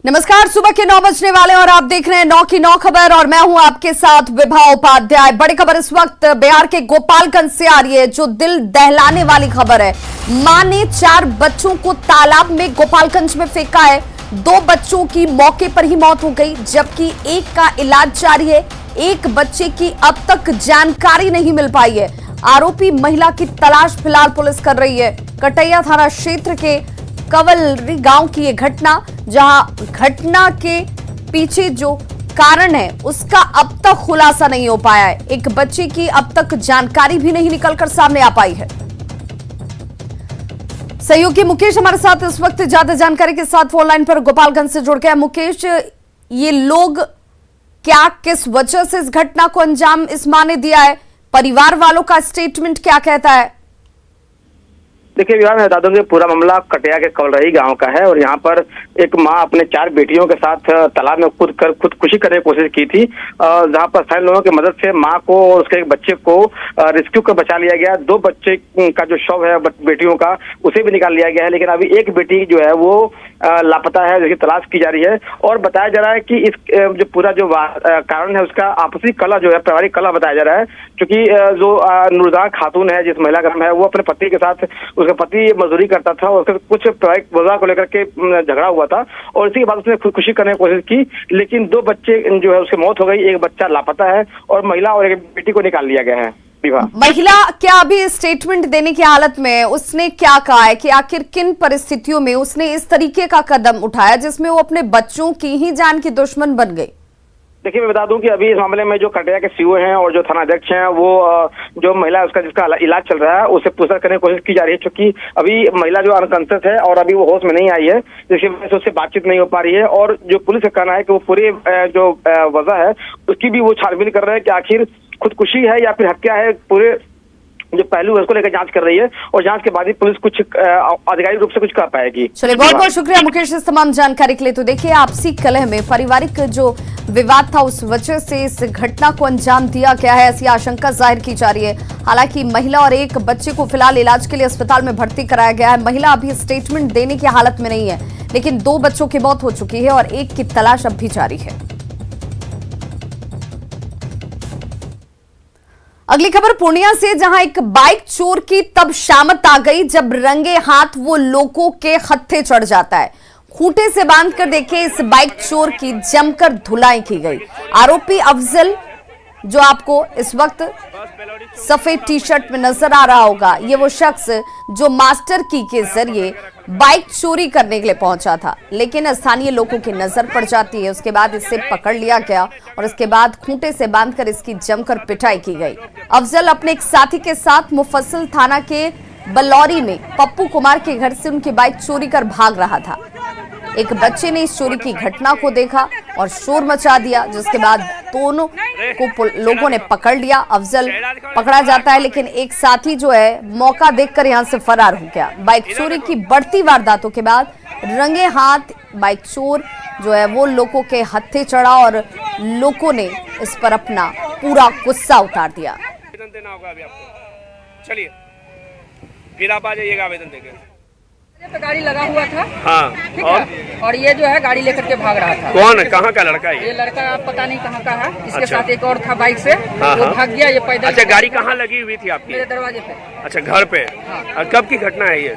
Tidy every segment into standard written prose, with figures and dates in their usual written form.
नमस्कार, सुबह के 9 बजने वाले और आप देख रहे हैं 9 की 9 खबर और मैं हूं आपके साथ विभा उपाध्याय। बड़ी खबर इस वक्त बिहार के गोपालगंज से आ रही है, जो दिल दहलाने वाली खबर है। मां ने 4 बच्चों को तालाब में गोपालगंज में फेंका है। 2 बच्चों की मौके पर ही मौत हो गई, जबकि एक का इलाज जारी है। एक बच्चे की अब तक जानकारी नहीं मिल पाई है। आरोपी महिला की तलाश फिलहाल पुलिस कर रही है। कटैया थाना क्षेत्र के कवलरी गांव की यह घटना, जहां घटना के पीछे जो कारण है उसका अब तक खुलासा नहीं हो पाया है। एक बच्चे की अब तक जानकारी भी नहीं निकलकर सामने आ पाई है। सहयोगी मुकेश हमारे साथ इस वक्त ज्यादा जानकारी के साथ फोन लाइन पर गोपालगंज से जुड़ गया। मुकेश, ये लोग क्या किस वजह से इस घटना को अंजाम इस मां ने दिया है? परिवार वालों का स्टेटमेंट क्या कहता है? देखिए विवाह, मैं बता दूं कि पूरा मामला कटिया के कवलरही गांव का है और यहाँ पर एक मां अपने 4 बेटियों के साथ तालाब में खुदकुशी करने की कोशिश की थी, जहां पर स्थानीय लोगों की मदद से मां को और उसके एक बच्चे को रेस्क्यू कर बचा लिया गया। 2 बच्चे का जो शव है बेटियों का, उसे भी निकाल लिया गया है, लेकिन अभी एक बेटी जो है वो लापता है, जिसकी तलाश की जा रही है। और बताया जा रहा है कि इस जो पूरा जो कारण है उसका आपसी कलह जो है, पारिवारिक कलह बताया जा रहा है। क्योंकि जो नूरजहां खातून है, जिस महिला का नाम है, वो अपने पति के साथ, उसका पति मजदूरी करता था और उसका कुछ पारिवारिक वजह को लेकर के झगड़ा हुआ था और इसी के बाद उसने खुदकुशी करने की कोशिश की, लेकिन 2 बच्चे जो है उसकी मौत हो गई, एक बच्चा लापता है और महिला और एक बेटी को निकाल लिया गया है। महिला क्या अभी स्टेटमेंट देने की हालत में है? उसने क्या कहा है कि आखिर किन परिस्थितियों में उसने इस तरीके का कदम उठाया जिसमें वो अपने बच्चों की ही जान की दुश्मन बन गई? देखिए, मैं बता दूं कि अभी इस मामले में जो कटिया के सीओ हैं और जो थाना अध्यक्ष हैं, वो जो महिला जिसका इलाज चल रहा है उसे पूछताछ करने की कोशिश की जा रही है। क्योंकि अभी महिला जो अनकॉन्शियस है और अभी वो होश में नहीं आई है, जिसकी वजह से उससे बातचीत नहीं हो पा रही है। और जो पुलिस का कहना है कि वो पूरी जो वजह है उसकी भी वो छानबीन कर रहे हैं कि आखिर खुदकुशी है या फिर हत्या है। पूरे जो पहलू है उसको लेकर जांच कर रही है और जांच के बाद ही पुलिस कुछ आधिकारिक रूप से कुछ कर पाएगी। चलिए, बहुत बहुत शुक्रिया मुकेश इस तमाम जानकारी के लिए। तो देखिए, आपसी कलह में पारिवारिक जो विवाद था उस वजह से इस घटना को अंजाम दिया गया है, ऐसी आशंका जाहिर की जा रही है। हालांकि महिला और एक बच्चे को फिलहाल इलाज के लिए अस्पताल में भर्ती कराया गया है। महिला अभी स्टेटमेंट देने की हालत में नहीं है, लेकिन 2 बच्चों की मौत हो चुकी है और एक की तलाश अब भी जारी है। अगली खबर पूर्णिया से, जहां एक बाइक चोर की तब शामत आ गई जब रंगे हाथ वो लोगों के हत्थे चढ़ जाता है। खूंटे से बांधकर देखिए, इस बाइक चोर की जमकर धुलाई की गई। आरोपी अफजल, जो आपको इस वक्त सफेद टी-शर्ट में नजर आ रहा होगा, ये वो शख्स जो मास्टर की के जरिए बाइक चोरी करने के लिए पहुंचा था, लेकिन स्थानीय लोगों की नजर पड़ जाती है। उसके बाद इसे पकड़ लिया गया और इसके बाद खूंटे से बांधकर इसकी जमकर पिटाई की गई। अफजल अपने एक साथी के साथ मुफस्सिल थाना के बलौरी में पप्पू कुमार के घर से उनकी बाइक चोरी कर भाग रहा था। एक बच्चे ने इस चोरी की घटना को देखा और शोर मचा दिया, जिसके बाद दोनों को लोगों ने पकड़ लिया। अफजल पकड़ा जाता है, लेकिन एक साथी जो है मौका देखकर यहां से फरार हो गया। बाइक चोरी की बढ़ती वारदातों के बाद रंगे हाथ बाइक चोर जो है वो लोगों के हत्थे चढ़ा और लोगों ने इस पर अपना पूरा गुस्सा उतार दिया। चलिए फिर आप आ जाइएगा आवेदन देकर। पे गाड़ी लगा हुआ था। हाँ, ठीक है। और ये जो है गाड़ी लेकर के भाग रहा था। कौन है, कहाँ का लड़का है? ये लड़का आप पता नहीं कहाँ का है। इसके अच्छा। साथ एक और था बाइक से। हाँ, वो हाँ। भाग गया, ये पैदल। अच्छा, गाड़ी कहाँ लगी हुई थी आपकी? मेरे दरवाजे पे। अच्छा, घर पे। हाँ। और कब की घटना है ये?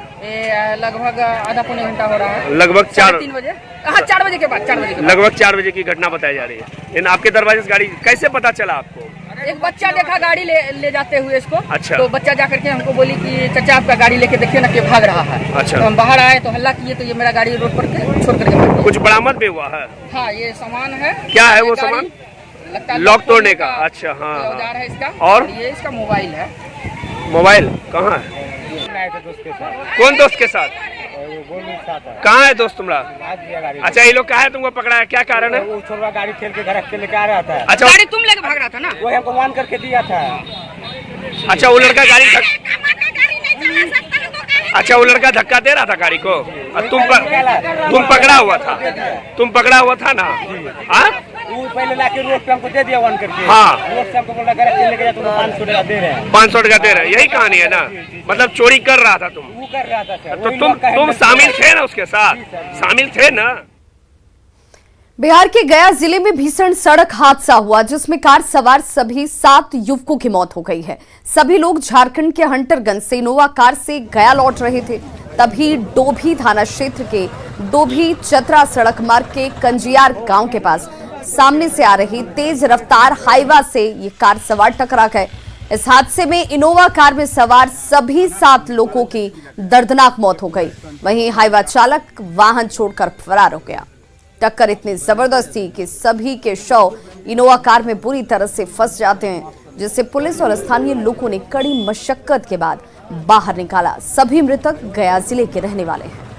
लगभग आधा पौने घंटा हो रहा है। लगभग 3 बजे। हाँ, 4 बजे के बाद। 4 बजे के बाद। लगभग 4 बजे की घटना बताई जा रही है। लेकिन आपके दरवाजे से गाड़ी कैसे पता चला आपको? एक बच्चा देखा गाड़ी ले जाते हुए इसको। अच्छा। तो बच्चा जाकर के हमको बोली कि चाचा आपका गाड़ी लेके देखिए ना कि भाग रहा है। अच्छा। तो हम बाहर आए तो हल्ला किए तो ये मेरा गाड़ी रोड पर छोड़ करके भाग गया। कुछ बरामद भी हुआ है? हाँ, ये सामान है। क्या है वो ये गाड़ी सामान? लगता है लॉक तोड़ने का। अच्छा, हाँ, ये हाँ। औजार है इसका। और ये इसका मोबाइल है। मोबाइल कहाँ है? कौन दोस्त के साथ? कहाँ है दोस्त तुम्हारा? अच्छा, ये लोग कहा है तुमको पकड़ा है, क्या कारण है? वो छोरवा गाड़ी ठेल के घर के लेके आ रहा था। अच्छा, गाड़ी तुम लेके भाग रहा था ना? वो हमको मान करके दिया था। अच्छा, वो लड़का गाड़ी अच्छा, वो लड़का धक्का दे रहा था गाड़ी को और तुम पकड़ा हुआ था? तुम पकड़ा हुआ था ना? हाँ, वो पहले लाके रोड पे हमको दे दिया वन करके। हाँ। रोड से हमको बोला घर के लेके जा, तुम 500 टका दे रहे हैं। 500 टका दे रहे हैं, यही कहानी है ना? मतलब चोरी कर रहा था तुम? वो कर रहा था सर। तो तुम शामिल थे ना उसके साथ? शामिल थे ना? बिहार के गया जिले में भीषण सड़क हादसा हुआ जिसमें कार सवार सभी 7 युवकों की मौत हो गई है। सभी लोग झारखंड के हंटरगंज से इनोवा कार से गया लौट रहे थे। तभी डोभी थाना क्षेत्र के डोभी चतरा सड़क मार्ग के कंजियार गांव के पास सामने से आ रही तेज रफ्तार हाईवा से ये कार सवार टकरा गए। इस हादसे में इनोवा कार में सवार सभी 7 लोगों की दर्दनाक मौत हो गई। वहीं हाईवा चालक वाहन छोड़कर फरार हो गया। टक्कर इतनी जबरदस्त थी कि सभी के शव इनोवा कार में बुरी तरह से फंस जाते हैं, जिसे पुलिस और स्थानीय लोगों ने कड़ी मशक्कत के बाद बाहर निकाला। सभी मृतक गया जिले के रहने वाले हैं।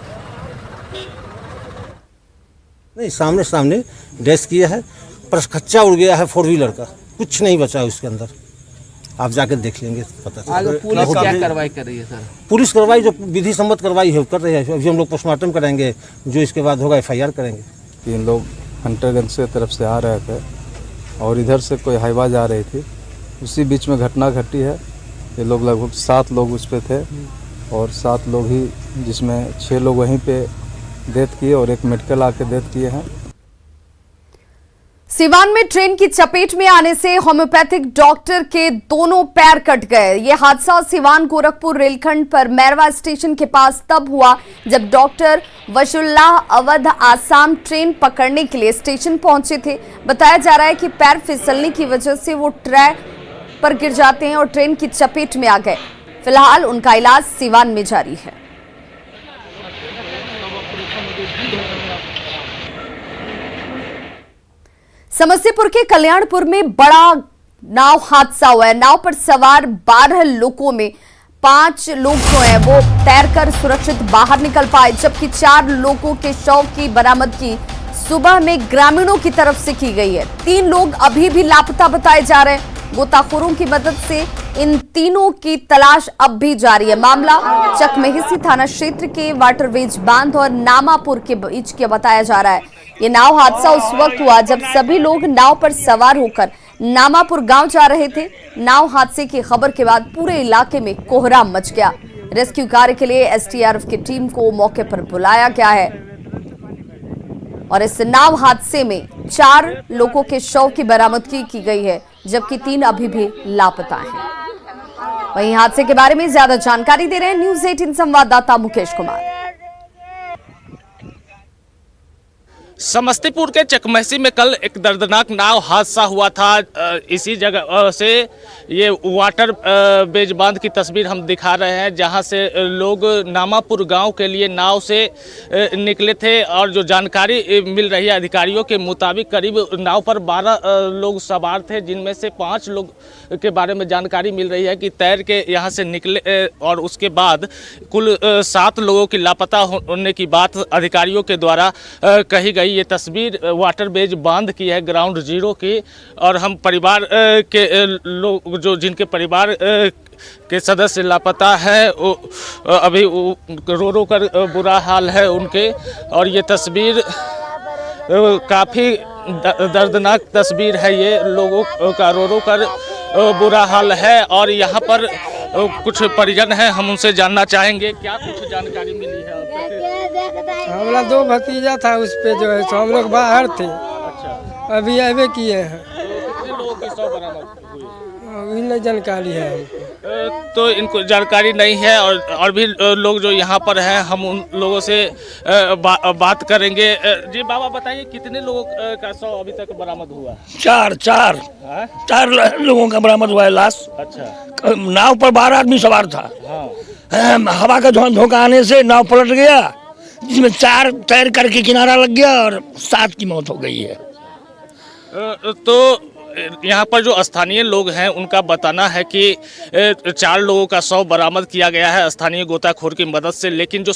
नहीं, सामने सामने डैश किया है, पर खच्चा उड़ गया है 4 व्हीलर का, कुछ नहीं बचा है उसके अंदर। आप जाकर देख लेंगे, पता चलेगा। पुलिस क्या कार्रवाई कर रही है सर? पुलिस कार्रवाई जो विधि सम्मत कार्रवाई है कर रही है। अभी हम लोग पोस्टमार्टम कराएंगे, जो इसके बाद होगा FIR करेंगे। 3 लोग हंटरगंज से तरफ से आ रहे थे और इधर से कोई हाईवा जा रही थी, उसी बीच में घटना घटी है। ये लोग लगभग 7 लोग उस पे थे और 7 लोग ही, जिसमें 6 लोग वहीं पे डेथ किए और एक मेडिकल आके डेथ किए हैं। सिवान में ट्रेन की चपेट में आने से होम्योपैथिक डॉक्टर के दोनों पैर कट गए। यह हादसा सिवान गोरखपुर रेलखंड पर मैरवा स्टेशन के पास तब हुआ जब डॉक्टर वशुल्लाह अवध आसाम ट्रेन पकड़ने के लिए स्टेशन पहुंचे थे। बताया जा रहा है कि पैर फिसलने की वजह से वो ट्रैक पर गिर जाते हैं और ट्रेन की चपेट में आ गए। फिलहाल उनका इलाज सिवान में जारी है। समस्तीपुर के कल्याणपुर में बड़ा नाव हादसा हुआ है। नाव पर सवार 12 लोगों में 5 लोग जो हैं वो तैरकर सुरक्षित बाहर निकल पाए, जबकि 4 लोगों के शव की बरामदगी सुबह में ग्रामीणों की तरफ से की गई है। 3 लोग अभी भी लापता बताए जा रहे हैं। गोताखोरों की मदद से इन तीनों की तलाश अब भी जारी है। मामला चकमेहसी थाना क्षेत्र के वाटरवेज बांध और नामापुर के बीच का बताया जा रहा है। ये नाव हादसा उस वक्त हुआ जब सभी लोग नाव पर सवार होकर नामापुर गांव जा रहे थे। नाव हादसे की खबर के बाद पूरे इलाके में कोहराम मच गया। रेस्क्यू कार्य के लिए SDRF की टीम को मौके पर बुलाया गया है और इस नाव हादसे में 4 लोगों के शव की बरामदगी की गई है, जबकि 3 अभी भी लापता हैं। वहीं हादसे के बारे में ज्यादा जानकारी दे रहे हैं न्यूज़ 18 संवाददाता मुकेश कुमार। समस्तीपुर के चकमेहसी में कल एक दर्दनाक नाव हादसा हुआ था। इसी जगह से ये वाटर बेज बांध की तस्वीर हम दिखा रहे हैं, जहां से लोग नामापुर गांव के लिए नाव से निकले थे और जो जानकारी मिल रही है अधिकारियों के मुताबिक करीब नाव पर 12 लोग सवार थे, जिनमें से 5 लोग के बारे में जानकारी मिल रही है कि तैर के यहां से निकले और उसके बाद कुल 7 लोगों की लापता होने की बात अधिकारियों के द्वारा कही गई। ये तस्वीर वाटर बेज बांध की है, ग्राउंड जीरो की, और हम परिवार के लोग जो जिनके परिवार के सदस्य लापता है वो अभी रो रो कर बुरा हाल है उनके। और ये तस्वीर काफ़ी दर्दनाक तस्वीर है, ये लोगों का रो रो कर बुरा हाल है। और यहाँ पर कुछ परिजन हैं, हम उनसे जानना चाहेंगे क्या कुछ जानकारी मिली है। हमारा 2 भतीजा था उस पे जो है, तो हम लोग बाहर थे। अच्छा, अभी आवे किए हैं। कितने लोगों की शव बरामद हुई? अभी नहीं जानकारी है हमको। तो इनको जानकारी नहीं है और भी लोग जो यहाँ पर हैं हम उन लोगों से बात करेंगे। जी बाबा बताइए, कितने लोगों का शव अभी तक बरामद हुआ? 4 लोगों का बरामद हुआ है लाश। अच्छा, नाव पर 12 आदमी सवार था। हाँ। हवा का झोंका आने से नाव पलट गया, जिसमें 4 तैर करके किनारा लग गया और 7 की मौत हो गई है। तो यहाँ पर जो स्थानीय लोग हैं उनका बताना है कि 4 लोगों का शव बरामद किया गया है स्थानीय गोताखोर की मदद से, लेकिन जो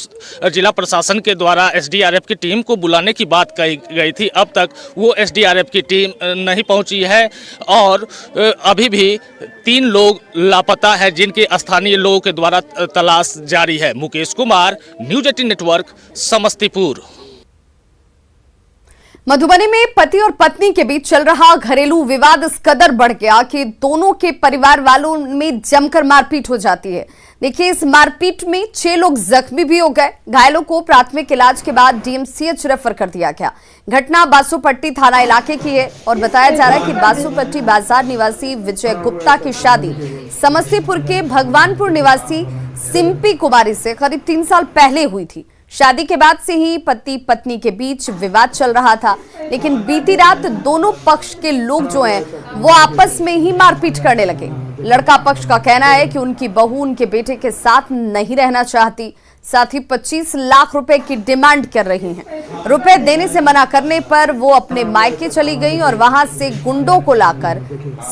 जिला प्रशासन के द्वारा SDRF की टीम को बुलाने की बात कही गई थी, अब तक वो SDRF की टीम नहीं पहुंची है और अभी भी 3 लोग लापता है, जिनके स्थानीय लोगों के द्वारा तलाश जारी है। Mukesh Kumar, news 18 network, Samastipur. मधुबनी में पति और पत्नी के बीच चल रहा घरेलू विवाद इस कदर बढ़ गया कि दोनों के परिवार वालों में जमकर मारपीट हो जाती है। देखिए, इस मारपीट में 6 लोग जख्मी भी हो गए। घायलों को प्राथमिक इलाज के बाद डीएमसीएच रेफर कर दिया गया। घटना बासोपट्टी थाना इलाके की है और बताया जा रहा है कि बासोपट्टी बाजार निवासी विजय गुप्ता की शादी समस्तीपुर के भगवानपुर निवासी सिंपी कुमारी से करीब 3 साल पहले हुई थी। शादी के बाद से ही पति पत्नी के बीच विवाद चल रहा था, लेकिन बीती रात दोनों पक्ष के लोग जो हैं वो आपस में ही मारपीट करने लगे। लड़का पक्ष का कहना है कि उनकी बहू उनके बेटे के साथ नहीं रहना चाहती, साथ ही 25 लाख रुपए की डिमांड कर रही हैं। रुपए देने से मना करने पर वो अपने मायके चली गई और वहां से गुंडों को लाकर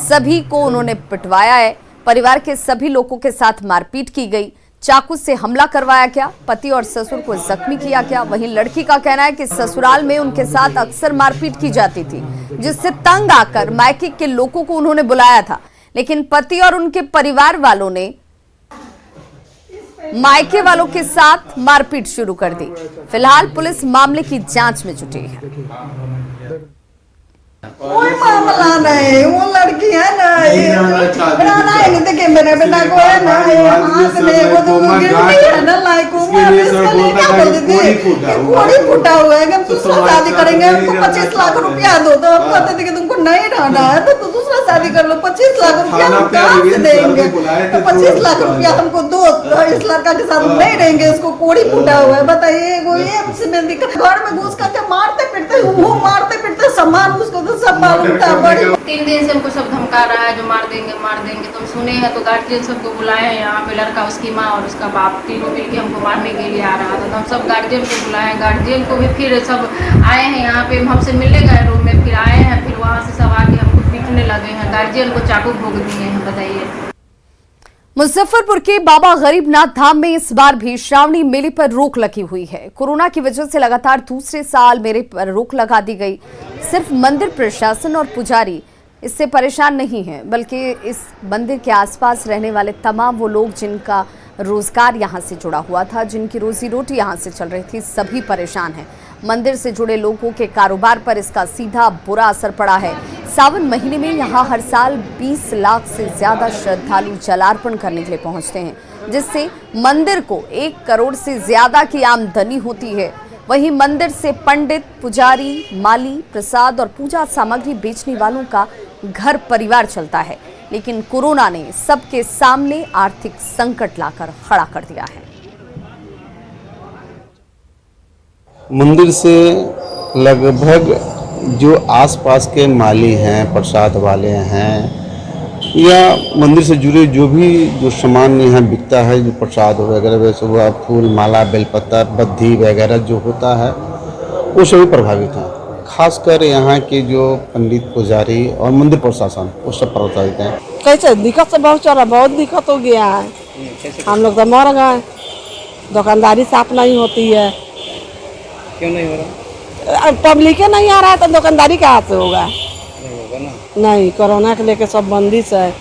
सभी को उन्होंने पिटवाया है। परिवार के सभी लोगों के साथ मारपीट की गई, चाकू से हमला करवाया गया, पति और ससुर को जख्मी किया गया। वहीं लड़की का कहना है कि ससुराल में उनके साथ अक्सर मारपीट की जाती थी, जिससे तंग आकर मायके के लोगों को उन्होंने बुलाया था, लेकिन पति और उनके परिवार वालों ने मायके वालों के साथ मारपीट शुरू कर दी। फिलहाल पुलिस मामले की जांच में जुटी है। कोई मामला नहीं, वो लड़की है ना, नहीं देखिए मेरे बेटा को है ना, हाथ में वो तो गिरती है ना, लाइक क्या बोलते थे, कोड़ी फूटा हुआ है, हम दूसरा शादी करेंगे, हमको 25 लाख रुपया दो। तो हम कहते थे कि तुमको नहीं रहना है तो दूसरा शादी कर लो, 25 लाख रुपया हम कहाँ से देंगे? तो 25 लाख रुपया हमको दो, इस लड़का के साथ नहीं रहेंगे, उसको कोड़ी फूटा हुआ है। बताइए, वो ये दिक्कत, घर में घुस करके मारते पिटते सामान उसको सब मालूम था। 3 दिन से हमको सब धमका रहा है, जो मार देंगे। तो हम सुने हैं तो गार्जियन सबको बुलाए हैं यहाँ पे। लड़का, उसकी माँ और उसका बाप तीनों मिलके हमको मारने के लिए आ रहा था, तो हम सब गार्जियन को बुलाए हैं। गार्जियन को भी फिर सब आए हैं यहाँ पे, हमसे मिलने गए रूम में, फिर आए हैं, फिर वहाँ से सब आके हमको पीटने लगे हैं। गार्जियन को चाकू भोग दिए हैं। बताइए। मुजफ्फरपुर के बाबा गरीबनाथ धाम में इस बार भी श्रावणी मेले पर रोक लगी हुई है। कोरोना की वजह से लगातार दूसरे साल मेले पर रोक लगा दी गई। सिर्फ मंदिर प्रशासन और पुजारी इससे परेशान नहीं है, बल्कि इस मंदिर के आसपास रहने वाले तमाम वो लोग जिनका रोजगार यहाँ से जुड़ा हुआ था, जिनकी रोजी रोटी यहाँ से चल रही थी, सभी परेशान हैं। मंदिर से जुड़े लोगों के कारोबार पर इसका सीधा बुरा असर पड़ा है। सावन महीने में यहाँ हर साल 20 लाख से ज्यादा श्रद्धालु जलार्पण करने के लिए पहुँचते हैं, जिससे मंदिर को 1 करोड़ से ज्यादा की आमदनी होती है। वहीं मंदिर से पंडित, पुजारी, माली, प्रसाद और पूजा सामग्री बेचने वालों का घर परिवार चलता है, लेकिन कोरोना ने सबके सामने आर्थिक संकट लाकर खड़ा कर दिया है। मंदिर से लगभग जो आसपास के माली हैं, प्रसाद वाले हैं, या मंदिर से जुड़े जो सामान यहाँ बिकता है, जो प्रसाद वगैरह वैसे हुआ, फूल माला, बेलपत्र, बद्धी वगैरह जो होता है, वो सभी प्रभावित हैं। खासकर यहाँ के जो पंडित, पुजारी और मंदिर प्रशासन, वो सब प्रभावित हैं। कैसे दिक्कत से बहुत दिक्कत हो गया है। हम लोग तो मर गए, दुकानदारी साफ नहीं होती है। क्यों नहीं हो रहा? पब्लिक नहीं आ रहा है तो दुकानदारी कहाँ से होगा? नहीं, कोरोना के लेके सब बंदिश है।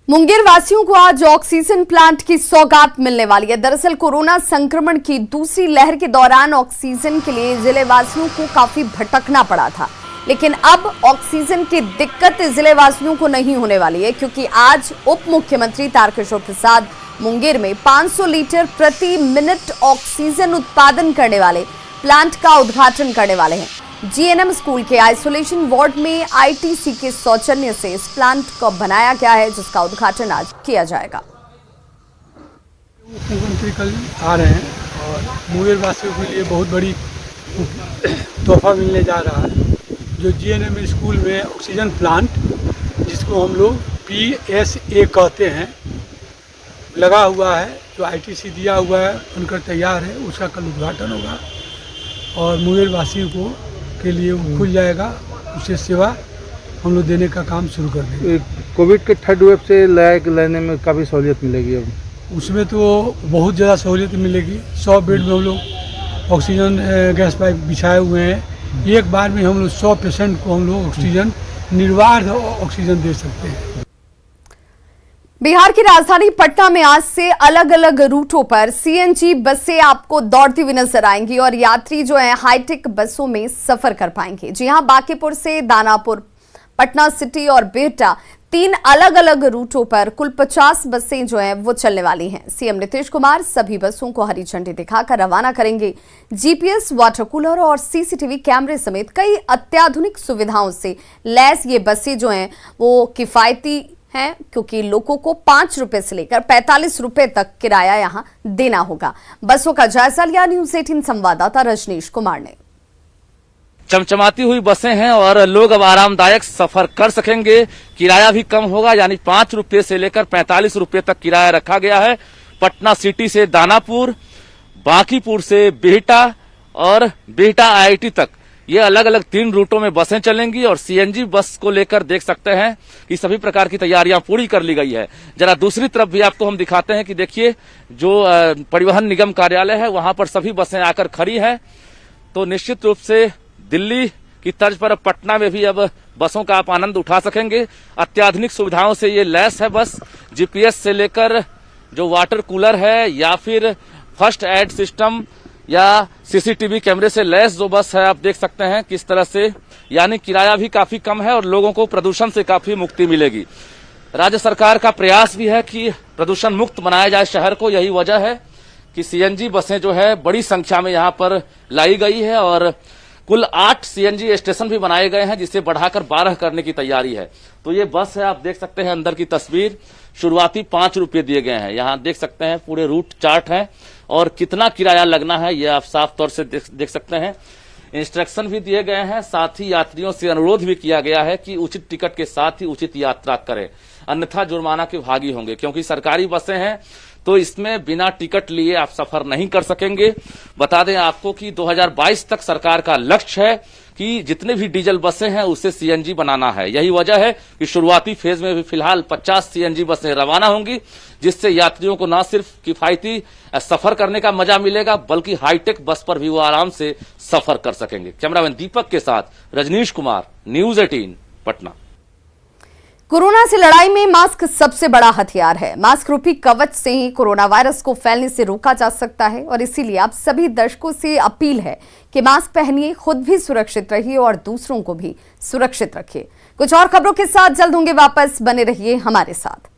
मुंगेर वासियों को आज ऑक्सीजन प्लांट की सौगात मिलने वाली है। दरअसल कोरोना संक्रमण की दूसरी लहर के दौरान ऑक्सीजन के लिए जिले वासियों को काफी भटकना पड़ा था, लेकिन अब ऑक्सीजन की दिक्कत जिले वासियों को नहीं होने वाली है, क्योंकि आज उप मुख्यमंत्री तारकिशोर प्रसाद मुंगेर में 500 लीटर प्रति मिनट ऑक्सीजन उत्पादन करने वाले प्लांट का उद्घाटन करने वाले हैं। जीएनएम स्कूल के आइसोलेशन वार्ड में आईटीसी के सौजन्य से इस प्लांट को बनाया गया है, जिसका उद्घाटन आज किया जाएगा। मुख्यमंत्री कल आ रहे हैं और मुंगेर वासियों के लिए बहुत बड़ी तोहफा मिलने जा रहा है। जो जीएनएम स्कूल में ऑक्सीजन प्लांट, जिसको हम लोग PSA कहते हैं, लगा हुआ है, जो आईटीसी दिया हुआ है, बनकर तैयार है, उसका कल उद्घाटन होगा और मुंगेर वासियों को के लिए वो खुल जाएगा। उससे सेवा हम लोग देने का काम शुरू कर देंगे। कोविड के 3rd वेव से लेने में काफ़ी सहूलियत मिलेगी। अब उसमें तो बहुत ज़्यादा सहूलियत मिलेगी। 100 बेड में हम लोग ऑक्सीजन गैस पाइप बिछाए हुए हैं। एक बार में हम लोग 100 पेशेंट को हम लोग ऑक्सीजन, निर्बाध ऑक्सीजन दे सकते हैं। बिहार की राजधानी पटना में आज से अलग अलग रूटों पर सीएनजी बसें आपको दौड़ती हुई नजर आएंगी और यात्री जो है हाईटेक बसों में सफर कर पाएंगे। जी हां, बांकीपुर से दानापुर, पटना सिटी और बिहटा 3 अलग अलग रूटों पर कुल 50 बसें जो हैं वो चलने वाली हैं। सीएम नीतीश कुमार सभी बसों को हरी झंडी दिखाकर रवाना करेंगे। जीपीएस, वाटर कूलर और सीसीटीवी कैमरे समेत कई अत्याधुनिक सुविधाओं से लैस ये बसें जो हैं वो किफायती हैं, क्योंकि लोगों को 5 रुपए से लेकर 45 रुपए तक किराया यहां देना होगा। बसों का जायजा लिया न्यूज़ 18 संवाददाता रजनीश कुमार ने। चमचमाती हुई बसें हैं और लोग अब आरामदायक सफर कर सकेंगे। किराया भी कम होगा, यानी 5 रुपए से लेकर 45 रुपए तक किराया रखा गया है। पटना सिटी से दानापुर, बांकीपुर से बिहटा और बिहटा IIT तक ये अलग अलग 3 रूटों में बसें चलेंगी और सीएनजी बस को लेकर देख सकते हैं कि सभी प्रकार की तैयारियां पूरी कर ली गई है। जरा दूसरी तरफ भी आपको हम दिखाते हैं कि देखिए जो परिवहन निगम कार्यालय है वहां पर सभी बसें आकर खड़ी हैं। तो निश्चित रूप से दिल्ली की तर्ज पर अब पटना में भी अब बसों का आप आनंद उठा सकेंगे। अत्याधुनिक सुविधाओं से ये लैस है बस। जीपीएस से लेकर जो वाटर कूलर है या फिर फर्स्ट एड सिस्टम या सीसीटीवी कैमरे से लैस जो बस है, आप देख सकते हैं किस तरह से, यानी किराया भी काफी कम है और लोगों को प्रदूषण से काफी मुक्ति मिलेगी। राज्य सरकार का प्रयास भी है कि प्रदूषण मुक्त बनाया जाए शहर को। यही वजह है कि सीएनजी बसें जो है बड़ी संख्या में यहाँ पर लाई गई है और कुल 8 सीएनजी स्टेशन भी बनाए गए हैं, जिसे बढ़ाकर 12 करने की तैयारी है। तो ये बस है, आप देख सकते हैं अंदर की तस्वीर। शुरुआती 5 रुपए दिए गए हैं। यहाँ देख सकते हैं पूरे रूट चार्ट है और कितना किराया लगना है ये आप साफ तौर से देख सकते हैं। इंस्ट्रक्शन भी दिए गए हैं। साथ ही यात्रियों से अनुरोध भी किया गया है कि उचित टिकट के साथ ही उचित यात्रा करें, अन्यथा जुर्माना के भागी होंगे। क्योंकि सरकारी बसें हैं तो इसमें बिना टिकट लिए आप सफर नहीं कर सकेंगे। बता दें आपको कि 2022 तक सरकार का लक्ष्य है कि जितने भी डीजल बसें हैं उसे सीएनजी बनाना है। यही वजह है कि शुरुआती फेज में भी फिलहाल 50 सीएनजी बसें रवाना होंगी, जिससे यात्रियों को न सिर्फ किफायती सफर करने का मजा मिलेगा बल्कि हाईटेक बस पर भी वो आराम से सफर कर सकेंगे। कैमरामैन दीपक के साथ रजनीश कुमार, न्यूज़ 18 पटना। कोरोना से लड़ाई में मास्क सबसे बड़ा हथियार है। मास्क रूपी कवच से ही कोरोना वायरस को फैलने से रोका जा सकता है और इसीलिए आप सभी दर्शकों से अपील है कि मास्क पहनिए, खुद भी सुरक्षित रहिए और दूसरों को भी सुरक्षित रखिए। कुछ और खबरों के साथ जल्द होंगे वापस, बने रहिए हमारे साथ।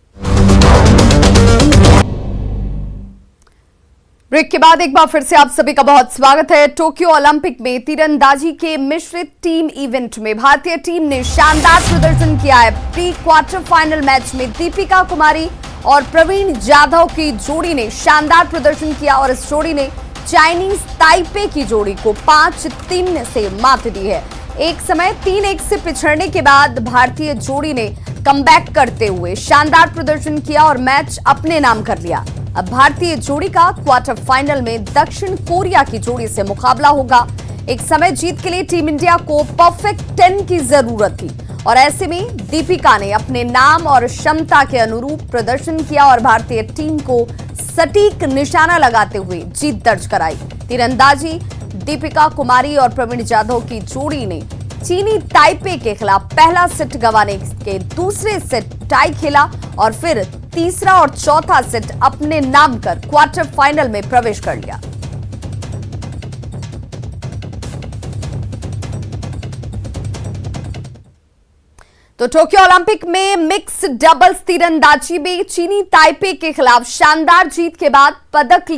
ब्रेक के बाद एक बार फिर से आप सभी का बहुत स्वागत है। टोक्यो ओलंपिक में तीरंदाजी के मिश्रित टीम इवेंट में भारतीय टीम ने शानदार प्रदर्शन किया है। प्री क्वार्टर फाइनल मैच में दीपिका कुमारी और प्रवीण जाधव की जोड़ी ने शानदार प्रदर्शन किया और इस जोड़ी ने चाइनीज ताइपे की जोड़ी को 5-3 से मात दी है। एक समय 3-1 से पिछड़ने के बाद भारतीय जोड़ी ने कमबैक करते हुए शानदार प्रदर्शन किया और मैच अपने नाम कर लिया। अब भारतीय जोड़ी का क्वार्टर फाइनल में दक्षिण कोरिया की जोड़ी से मुकाबला होगा। एक समय जीत के लिए टीम इंडिया को परफेक्ट 10 की जरूरत थी और ऐसे में दीपिका ने अपने नाम और क्षमता के अनुरूप प्रदर्शन किया और भारतीय टीम को सटीक निशाना लगाते हुए जीत दर्ज कराई। तीरंदाजी दीपिका कुमारी और प्रवीण जाधव की जोड़ी ने चीनी ताइपे के खिलाफ पहला सेट गंवाने के दूसरे सेट टाई खेला और फिर तीसरा और चौथा सेट अपने नाम कर क्वार्टर फाइनल में प्रवेश कर लिया। तो टोक्यो ओलंपिक में मिक्स डबल्स तीरंदाजी में चीनी ताइपे के खिलाफ शानदार जीत के बाद पदक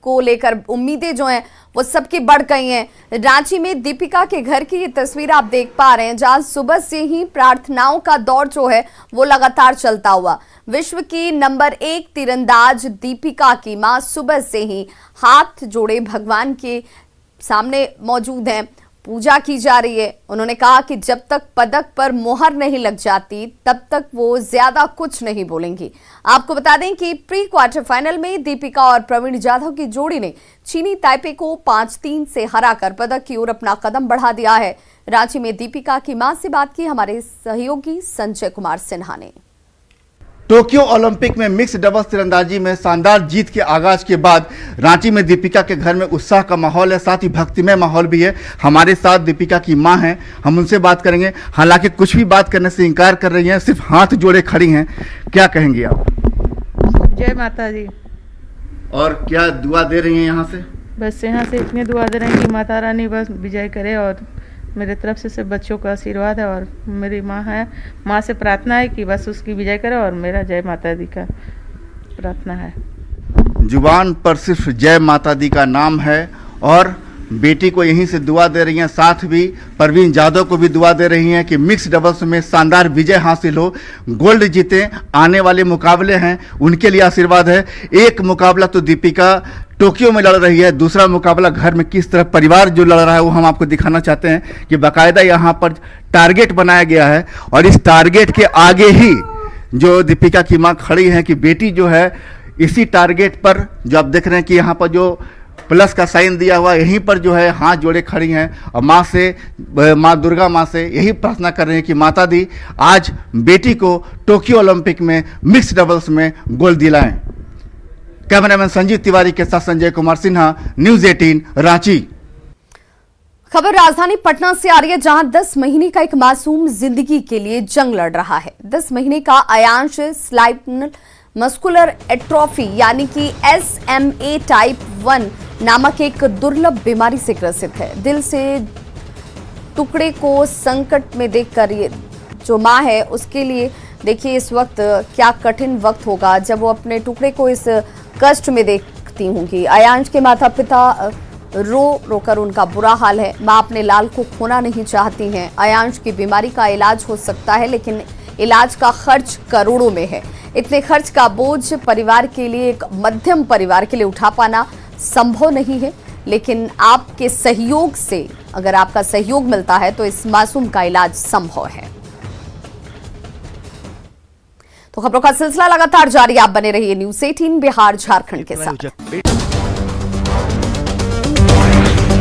को लेकर उम्मीदें जो हैं वो सबकी बढ़ गई हैं। रांची में दीपिका के घर की ये तस्वीर आप देख पा रहे हैं, जहां सुबह से ही प्रार्थनाओं का दौर जो है वो लगातार चलता हुआ। विश्व की नंबर 1 तीरंदाज दीपिका की मां सुबह से ही हाथ जोड़े भगवान के सामने मौजूद हैं, पूजा की जा रही है। उन्होंने कहा कि जब तक पदक पर मोहर नहीं लग जाती तब तक वो ज्यादा कुछ नहीं बोलेंगी। आपको बता दें कि प्री क्वार्टर फाइनल में दीपिका और प्रवीण जाधव की जोड़ी ने चीनी ताइपे को 5-3 से हराकर पदक की ओर अपना कदम बढ़ा दिया है। रांची में दीपिका की मां से बात की हमारे सहयोगी संजय कुमार सिन्हा ने। टोक्यो ओलंपिक में मिक्स डबल्स तीरंदाजी में शानदार जीत के आगाज के बाद रांची में दीपिका के घर में उत्साह का माहौल है, साथ ही भक्तिमय माहौल भी है। हमारे साथ दीपिका की मां हैं, हम उनसे बात करेंगे। हालांकि कुछ भी बात करने से इनकार कर रही हैं, सिर्फ हाथ जोड़े खड़ी हैं। क्या कहेंगी आप? जय माता दी। और क्या दुआ दे रही हैं यहाँ से? बस यहाँ से इतनी दुआ दे रहे हैं कि माता रानी बस विजय करे और मेरे तरफ से सिर्फ बच्चों का आशीर्वाद है और मेरी माँ है। माँ से प्रार्थना है कि बस उसकी विजय करे और मेरा जय माता दी का प्रार्थना है। जुबान पर सिर्फ जय माता दी का नाम है और बेटी को यहीं से दुआ दे रही हैं। साथ भी परवीन जाधव को भी दुआ दे रही हैं कि मिक्स डबल्स में शानदार विजय हासिल हो, गोल्ड जीते। आने वाले मुकाबले हैं उनके लिए आशीर्वाद है। एक मुकाबला तो दीपिका टोक्यो में लड़ रही है, दूसरा मुकाबला घर में किस तरह परिवार जो लड़ रहा है वो हम आपको दिखाना चाहते हैं कि बाकायदा यहाँ पर टारगेट बनाया गया है और इस टारगेट के आगे ही जो दीपिका की माँ खड़ी है कि बेटी जो है इसी टारगेट पर जो आप देख रहे हैं कि यहाँ पर जो प्लस का साइन दिया हुआ यहीं पर जो है हाथ जोड़े खड़ी हैं और माँ दुर्गा माँ से यही प्रार्थना कर रही हैं कि माता दी आज बेटी को टोक्यो ओलंपिक में मिक्स डबल्स में गोल्ड दिलाएं। कैमरामैन संजीव तिवारी के साथ संजय कुमार सिन्हा, न्यूज़ 18 रांची। खबर राजधानी पटना से आ रही है, जहां 10 महीने का एक मासूम जिंदगी के लिए जंग लड़ रहा है। 10 महीने का आयांश स्पाइनल मस्कुलर एट्रोफी यानी कि SMA टाइप 1 नामक एक दुर्लभ बीमारी से ग्रसित है। दिल से टुकड़े को संकट में देखकर ये जो माँ है उसके लिए देखिए इस वक्त क्या कठिन वक्त होगा जब वो अपने टुकड़े को इस कष्ट में देखती होंगी। आयांश के माता पिता रो कर उनका बुरा हाल है। माँ अपने लाल को खोना नहीं चाहती हैं। आयांश की बीमारी का इलाज हो सकता है लेकिन इलाज का खर्च करोड़ों में है। इतने खर्च का बोझ परिवार के लिए, एक मध्यम परिवार के लिए उठा पाना संभव नहीं है, लेकिन आपके सहयोग से अगर आपका सहयोग मिलता है तो इस मासूम का इलाज संभव है। तो खबरों का सिलसिला लगातार जारी, आप बने रहिए न्यूज़ 18 बिहार झारखंड के साथ।